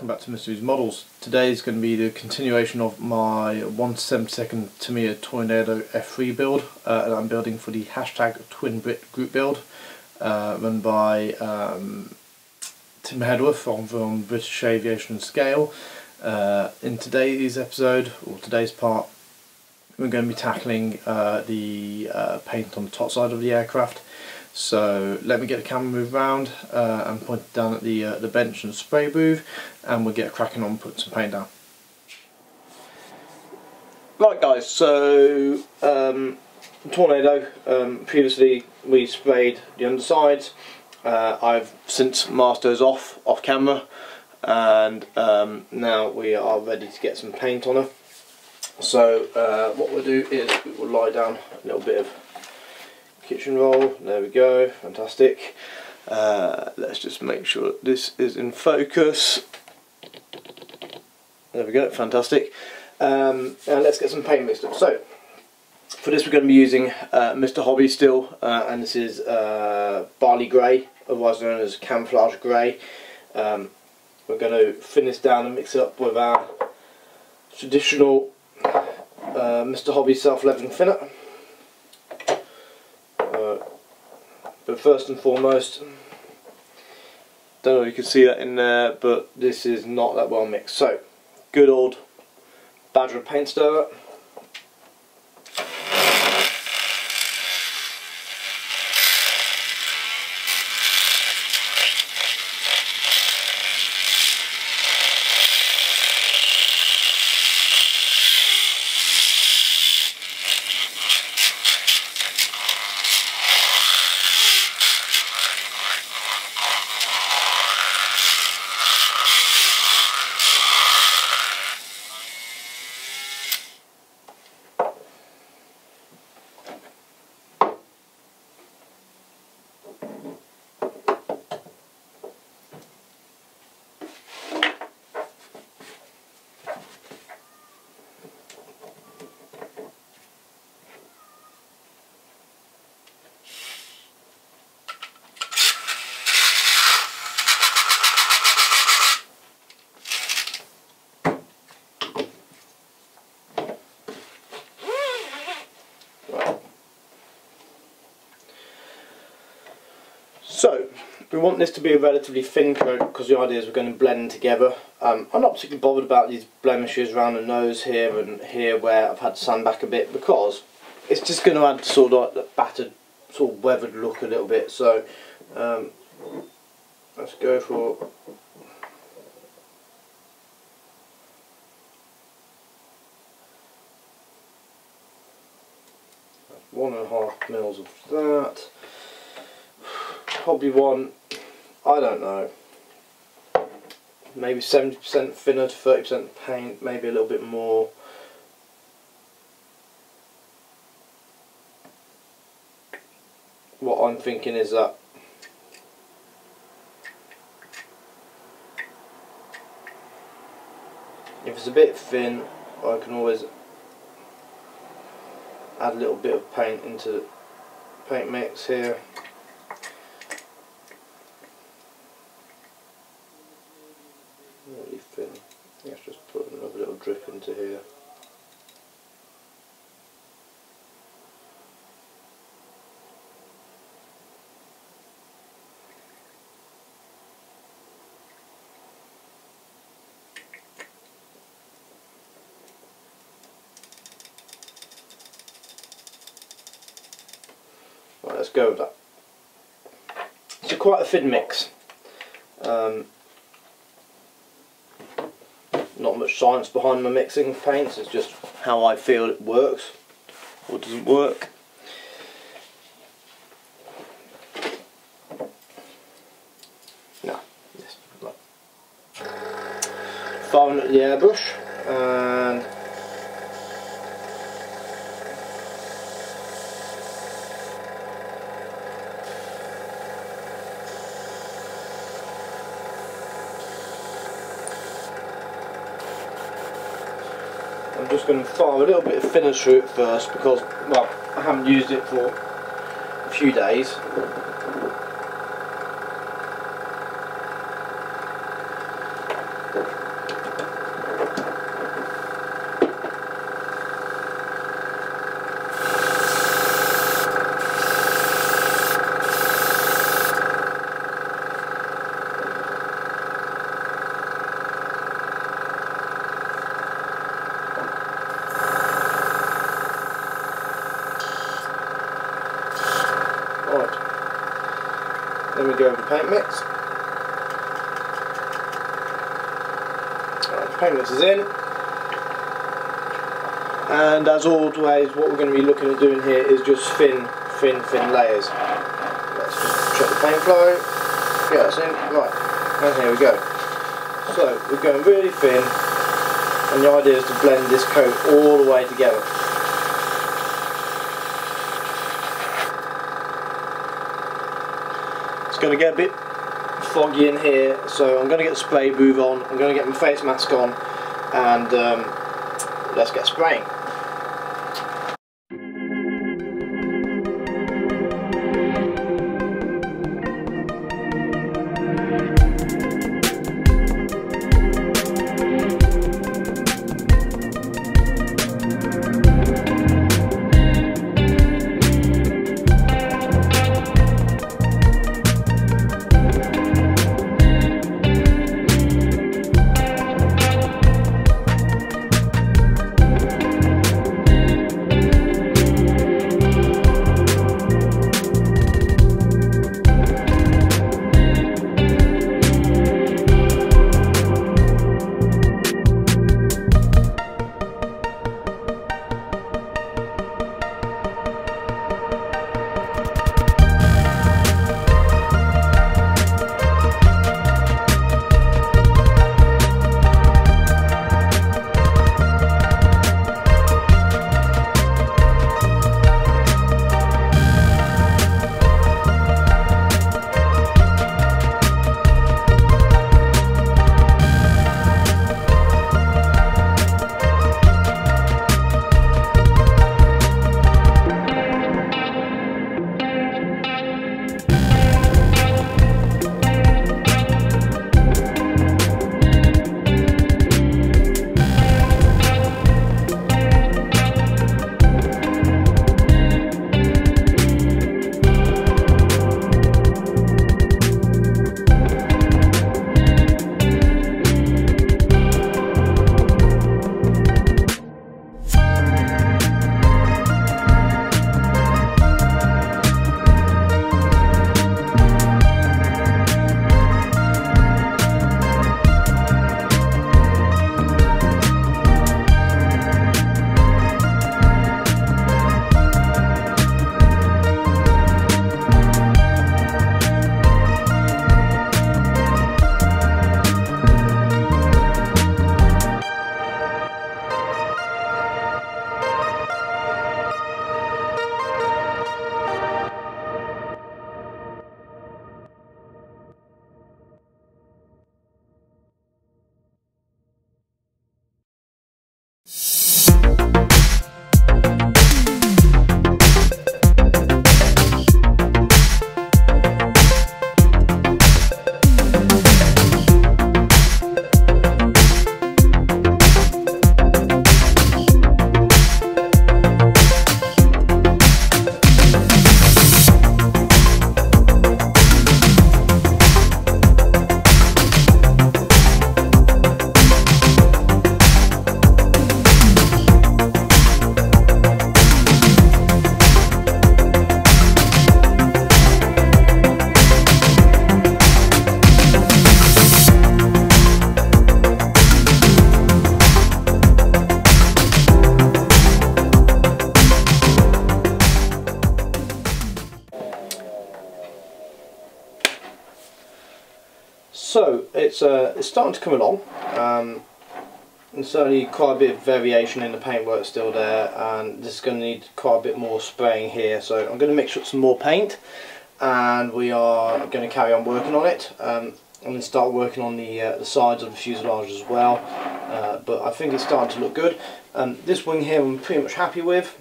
welcome back to Mysteries Models. Today is going to be the continuation of my 1/72 Tamiya Tornado F3 build that I'm building for the hashtag Twin Brit group build run by Tim Hedworth from British Aviation and Scale. In today's episode, or today's part, we're going to be tackling the paint on the top side of the aircraft. So let me get the camera moved around and point it down at the bench and spray booth, and we'll get cracking on putting some paint down. Right guys, so Tornado, previously we sprayed the undersides. I've since masked those off camera, and now we are ready to get some paint on her. So what we'll do is we will lie down a little bit of kitchen roll. There we go, fantastic. Let's just make sure that this is in focus. There we go, fantastic. And let's get some paint mixed up. So for this we're going to be using Mr. Hobby still, and this is barley grey, otherwise known as camouflage grey. We're going to thin this down and mix it up with our traditional Mr. Hobby self-leveling thinner. But first and foremost, don't know if you can see that in there, but this is not that well mixed. So, good old Badger paint stirrer. So, we want this to be a relatively thin coat because the idea is we're going to blend together. I'm not particularly bothered about these blemishes around the nose here and here where I've had to sand back a bit, because it's just going to add sort of like the battered, sort of weathered look a little bit. So, let's go for that's 1.5 mils of that. Probably want, I don't know, maybe 70% thinner to 30% paint, maybe a little bit more. What I'm thinking is that if it's a bit thin, I can always add a little bit of paint into the paint mix here. Really thin. Let's just put another little drip into here. Right, let's go with that. It's quite a thin mix. Not much science behind my mixing of paints, it's just how I feel it works or doesn't work. Now, just like firing at the airbrush, and I'm just going to fire a little bit of thinner through it first because, well, I haven't used it for a few days. Then we go over the paint mix. Right, the paint mix is in. And as always, what we're going to be looking at doing here is just thin layers. Let's just check the paint flow. Yeah, that's in. Right, and here we go. So we're going really thin, and the idea is to blend this coat all the way together. It's going to get a bit foggy in here, so I'm going to get the spray booth on, I'm going to get my face mask on, and let's get spraying. So it's starting to come along, and certainly quite a bit of variation in the paintwork still there, and this is going to need quite a bit more spraying here, so I'm going to mix up some more paint and we are going to carry on working on it. I'm going to start working on the sides of the fuselage as well, but I think it's starting to look good. This wing here I'm pretty much happy with.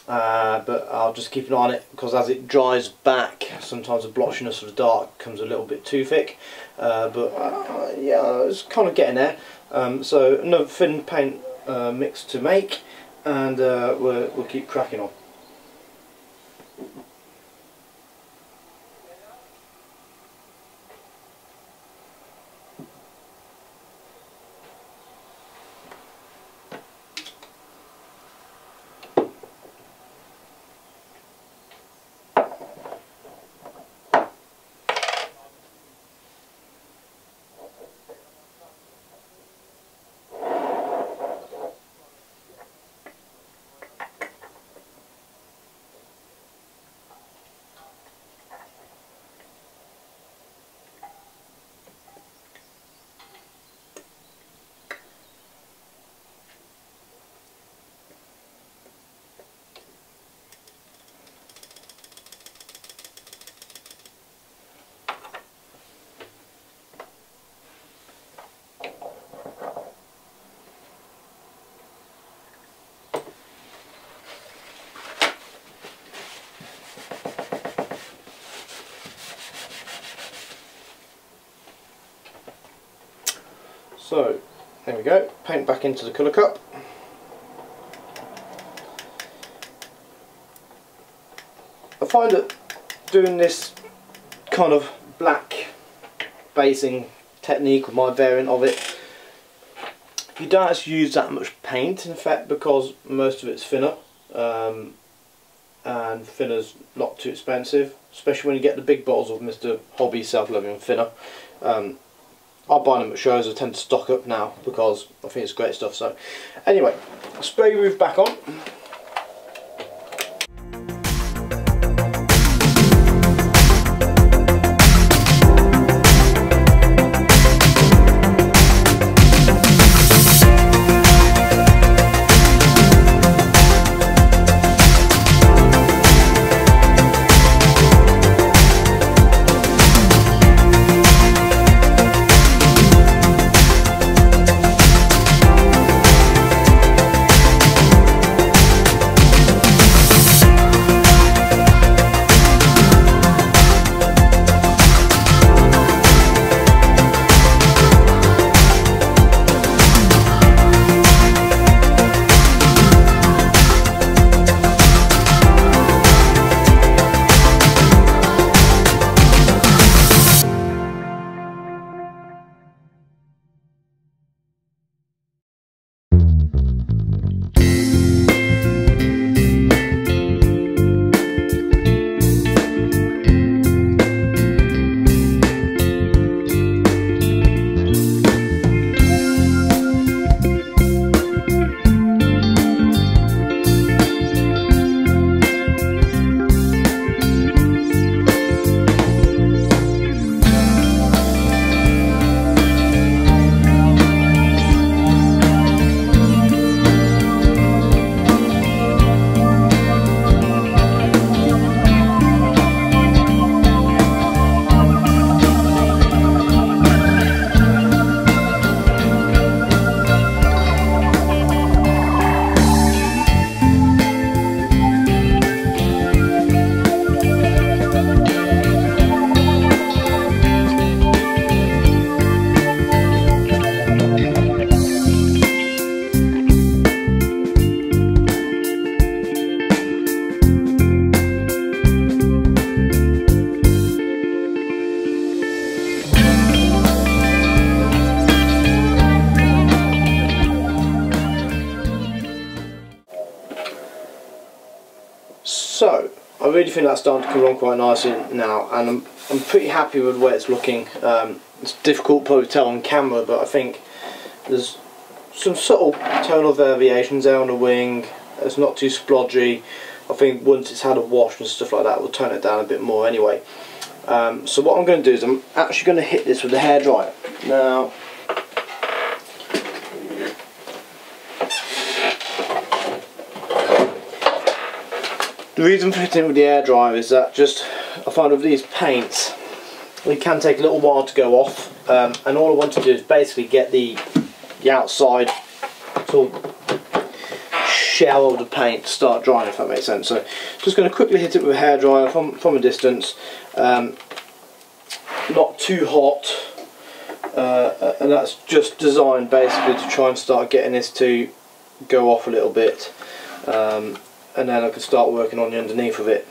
But I'll just keep an eye on it, because as it dries back sometimes the blotchiness of the dark comes a little bit too thick, but yeah, it's kind of getting there. So another thin paint mix to make, and we'll keep cracking on. So there we go, paint back into the colour cup. I find that doing this kind of black basing technique, or my variant of it, you don't actually use that much paint in effect, because most of it's thinner, and thinner's not too expensive, especially when you get the big bottles of Mr. Hobby Self-Loving Thinner. I buy them at shows. I tend to stock up now because I think it's great stuff. So anyway, spray roof back on. So I really think that's starting to come along quite nicely now, and I'm pretty happy with the way it's looking. It's difficult probably to tell on camera, but I think there's some subtle tonal variations there on the wing. It's not too splodgy. I think once it's had a wash and stuff like that, we'll tone it down a bit more anyway. So what I'm going to do is I'm actually going to hit this with a hairdryer. Now, the reason for hitting with the hairdryer is that I find with these paints, they can take a little while to go off, and all I want to do is basically get the outside sort of shell of the paint to start drying, if that makes sense. So just going to quickly hit it with a hairdryer from a distance, not too hot, and that's just designed basically to try and start getting this to go off a little bit, and then I can start working on the underneath of it.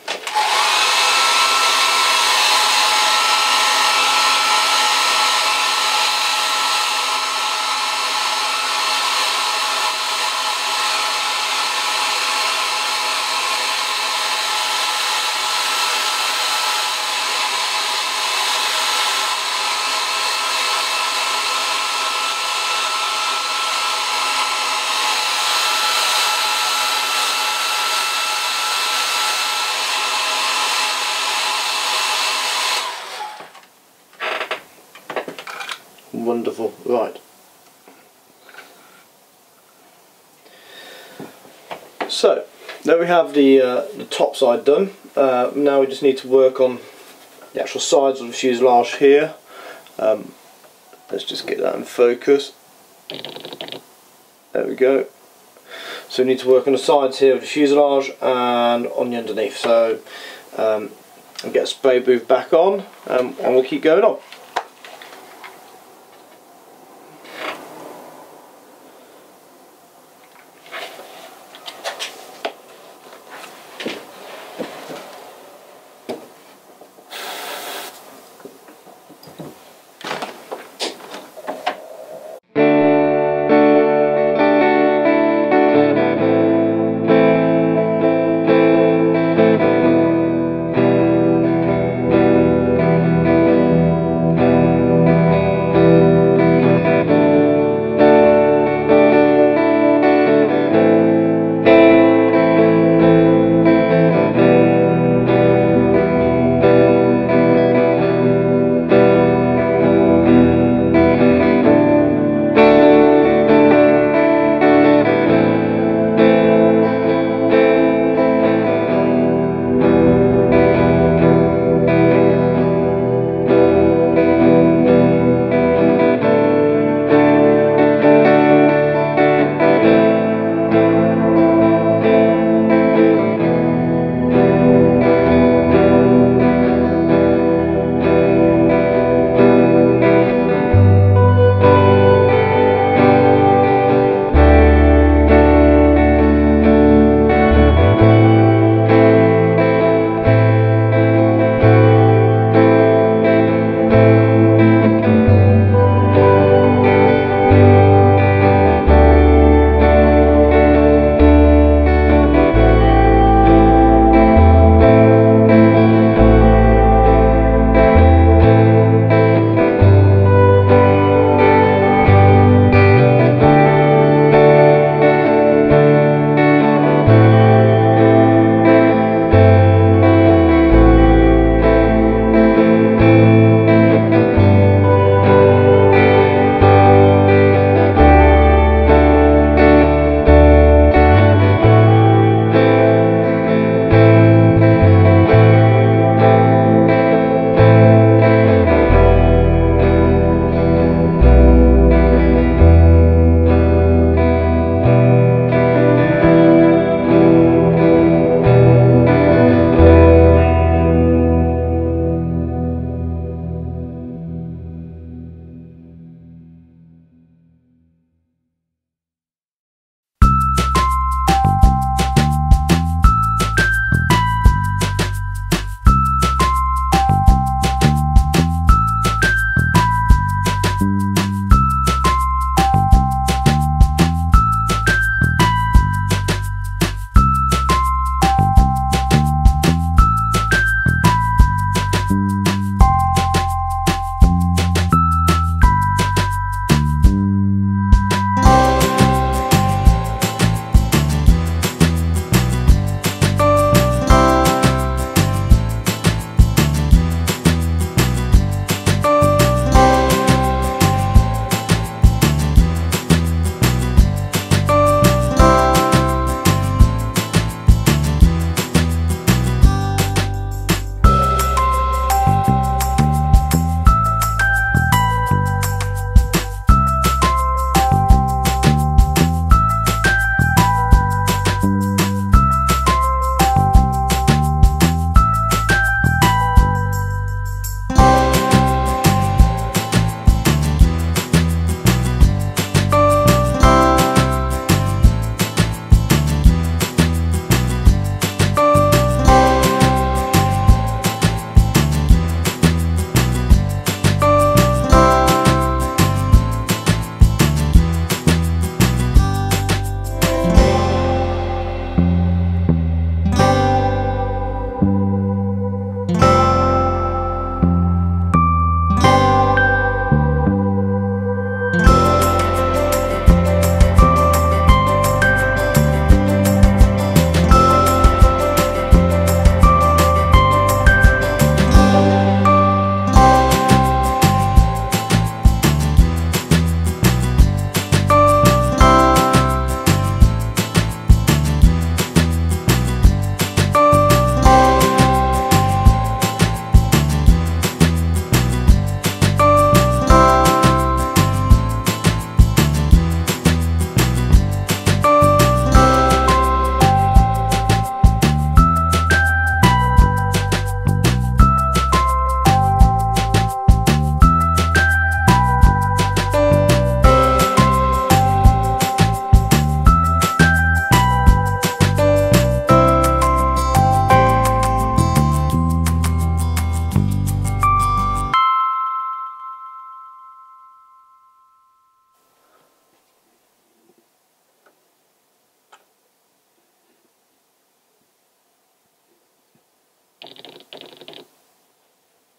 Wonderful, right. So there we have the top side done. Now we just need to work on the actual sides of the fuselage here. Let's just get that in focus. There we go. So we need to work on the sides here of the fuselage and on the underneath. So I'll get a spray booth back on, and we'll keep going on.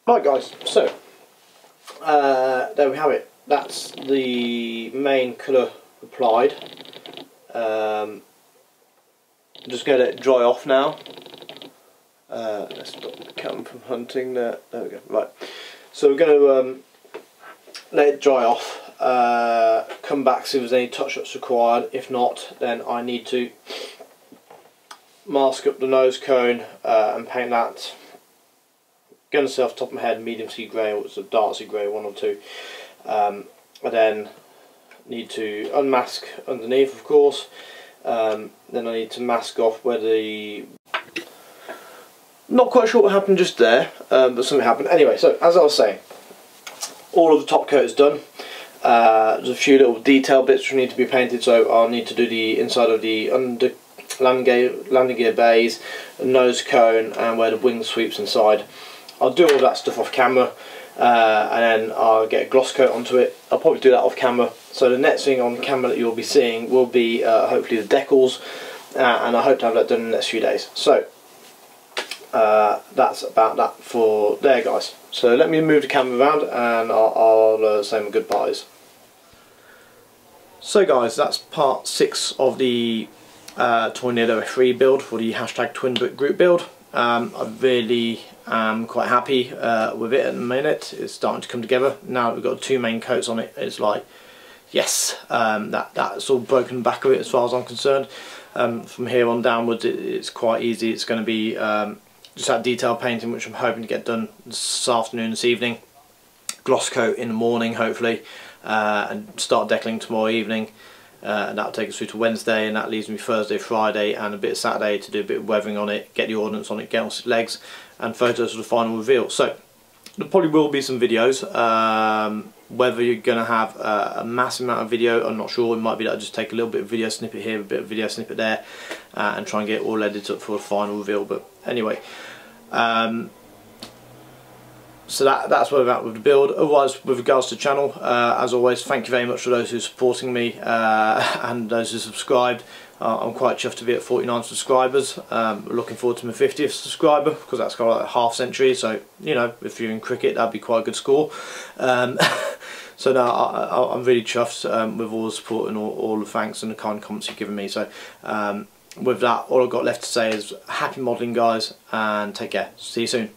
Right guys, so there we have it. That's the main colour applied. I'm just going to let it dry off now. Let's stop the camera from hunting there. There we go. Right, so we're going to let it dry off. Come back, see if there's any touch-ups required. If not, then I need to mask up the nose cone and paint that. Going to say off the top of my head, medium sea grey, or it's a dark sea grey, one or two. I then need to unmask underneath, of course. Then I need to mask off where the... Not quite sure what happened just there, but something happened. Anyway, so as I was saying, all of the top coat is done. There's a few little detail bits which need to be painted, so I'll need to do the inside of the landing gear bays, the nose cone, and where the wing sweeps inside. I'll do all that stuff off camera, and then I'll get a gloss coat onto it. I'll probably do that off camera. So the next thing on camera that you'll be seeing will be hopefully the decals, and I hope to have that done in the next few days. So that's about that for there, guys. So let me move the camera around and I'll say my goodbyes. So guys, that's part 6 of the Tornado F3 build for the hashtag Twin Brick group build. I really am quite happy with it at the minute. It's starting to come together. Now that we've got 2 main coats on it, it's like, yes, that's all broken back of it as far as I'm concerned. From here on downwards it's quite easy. It's going to be just that detail painting, which I'm hoping to get done this afternoon, this evening. Gloss coat in the morning hopefully, and start decaling tomorrow evening. And that'll take us through to Wednesday, and that leaves me Thursday, Friday and a bit of Saturday to do a bit of weathering on it, get the ordnance on it, get on its legs, and photos for the final reveal. So there probably will be some videos. Whether you're going to have a massive amount of video, I'm not sure. It might be that I just take a little bit of video snippet here, a bit of video snippet there, and try and get it all edited up for the final reveal. But anyway, so that's where we're at with the build. Otherwise, with regards to the channel, as always, thank you very much for those who are supporting me and those who subscribed. I'm quite chuffed to be at 49 subscribers. Looking forward to my 50th subscriber, because that's got like a half century, so you know, if you're in cricket that'd be quite a good score. So no, I'm really chuffed with all the support and all the thanks and the kind comments you've given me. So with that, all I've got left to say is happy modelling, guys, and take care. See you soon.